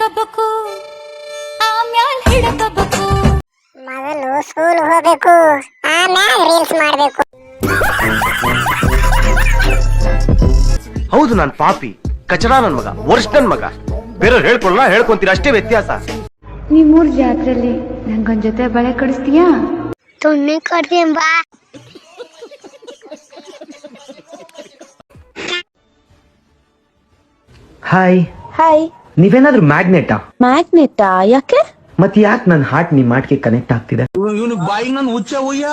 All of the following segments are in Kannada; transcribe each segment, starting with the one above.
ಕಳ್ಕಬೇಕು ಆಮ್ಯಾಲ್ ಹಿಡಕಬೇಕು ಮೊದಲು ಸ್ಕೂಲ್ ಹೋಗ್ಬೇಕು ಆಮ್ಯಾಲ್ ರೀಲ್ಸ್ ಮಾಡ್ಬೇಕು. ಹೌದು ನಾನ್ ಪಾಪಿ ಕಚಡ ನನ್ ಮಗ ವರ್ಷ ನನ್ ಮಗ ಬೇರೆಯವ್ರು ಹೇಳ್ಕೊಳ್ಳ ಹೇಳ್ಕೊಂತೀರ ಅಷ್ಟೇ ವ್ಯತ್ಯಾಸ. ನಿಮ್ಮೂರ್ ಜಾತ್ರೆಯಲ್ಲಿ ನಂಗೊಂದ್ ಜೊತೆ ಬಳೆ ಕೊಡಿಸ್ತೀಯಾ? ತುಣ್ಣಿ ಕೊಡ್ತೀನಿ ಬಾ. Hi hi. ನೀವೇನಾದ್ರೂ ಮ್ಯಾಗ್ನೆಟಾ? ಮ್ಯಾಗ್ನೆಟಾ? ಯಾಕೆ? ಮತ್ ಯಾಕೆ ನನ್ ಹಾರ್ಟ್ ನಿಮ್ ಹಾರ್ಟ್ಗೆ ಕನೆಕ್ಟ್ ಆಗ್ತಿದೆ? ಇವನು ಬಾಯಿಗೆ ನನ್ ಹುಚ್ಚ ಹುಯ್ಯ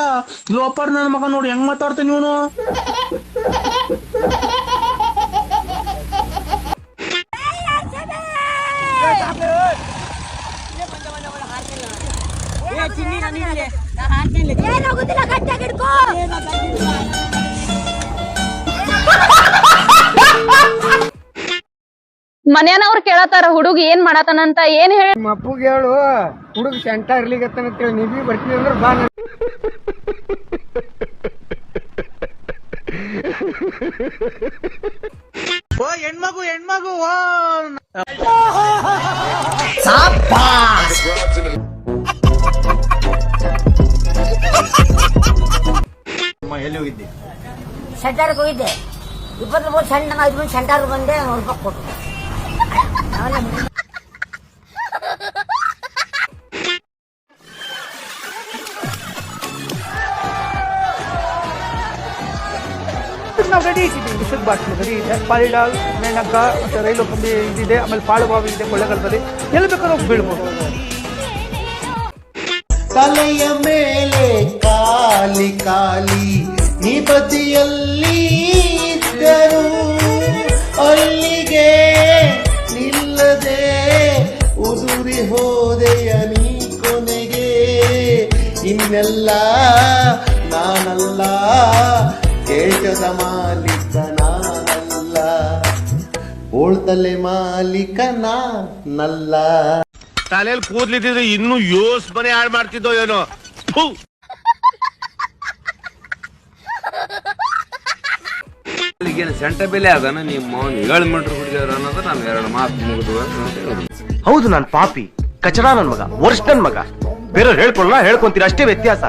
ಲೋಪರ್ ನನ್ನ ಮಗ ನೋಡಿ ಹೆಂಗ್ ಮಾತಾಡ್ತಾನೆ ಇವನು. ಮನೆಯವ್ರು ಕೇಳತಾರ ಹುಡುಗ ಏನ್ ಮಾಡತಾನಂತ. ಏನ್ ಹೇಳಿ ನಿಮ್ಮ ಅಪ್ಪಗೆ ಹೇಳು ಹುಡುಗ ಶಂಟ ಇರ್ಲಿಗತ್ತಾನ ಅಂತೇಳಿ ನೀವೀ ಬರ್ತೀನಿ ಅಂದ್ರೆ ಬಾ. ಓ ಹೆಣ್ಮಗು ಹೆಣ್ಮಗು ಓ ಎಲ್ಲಿ ಹೋಗಿದ್ದೆ? ಸೆಂಟರ್ಗೆ ಹೋಗಿದ್ದೆ. 23 ಸಣ್ಣ 5 ಸೆಂಟರ್ಗೆ ಬಂದೆ. 100 ರೂಪಾಯಿ ಕೊಟ್ಟು ನಾವು ರೆಡಿ ಇದ್ದೀವಿ. ವಿಷದ ಬಾಟ್ಲು ರೆಡಿ ಇದೆ. ಪಾಲಿಡಾಲ್, ಮೇಣಕ ಮತ್ತೆ ರೈಲು ಕಂಬಿ ಇದಿದೆ. ಆಮೇಲೆ ಪಾಳುಬಾವಿ ಇದೆ ಕೊಳ್ಳೆಗಾಲದಲ್ಲಿ. ಎಲ್ಲಿ ಬೇಕಾದ್ರೂ ಹೋಗಿ ಬೀಳ್ಬೋದು. ತಲೆಯ ಮೇಲೆ ಕಾಲಿ ಕಾಲಿ ನೀ ಬದಿಯಲ್ಲಿ ಇದ್ದರು ಅಲ್ಲಿಗೆ ನಿಲ್ಲದೆ ಉದುರಿ ಹೋದೆಯ ನೀ ಕೊನೆಗೆ. ಇನ್ನೆಲ್ಲ ನಾನಲ್ಲ ದೇಶದ ಮಾಲೀಕ ನಾನಲ್ಲ ಓಳ್ತಲೆ ಮಾಲೀಕ ನಾನಲ್ಲ. ತಲೆಯಲ್ಲಿ ಕೂದ್ಲಿದ್ರೆ ಇನ್ನೂ ಯೋಸ್ ಮನೆ ಹಾಳು ಮಾಡ್ತಿದ್ದೋ ಏನೋ. ಸೆಂಟ ಬೆಲೆ ಅದಾನ ನಿಮ್ಮ 7 ಮೀಟರ್ ಹುಡುಗಿಯರ ಅನ್ನೋದು ನಾನು 2 ಮಾತು ಮುಗಿದು. ಹೌದು ನಾನ್ ಪಾಪಿ ಕಚಡ ನನ್ ಮಗ ವರ್ಷ ನನ್ ಮಗ ಬೇರೆಯವ್ರು ಹೇಳ್ಕೊಳ್ಳ ಹೇಳ್ಕೊಂತೀರ ಅಷ್ಟೇ ವ್ಯತ್ಯಾಸ.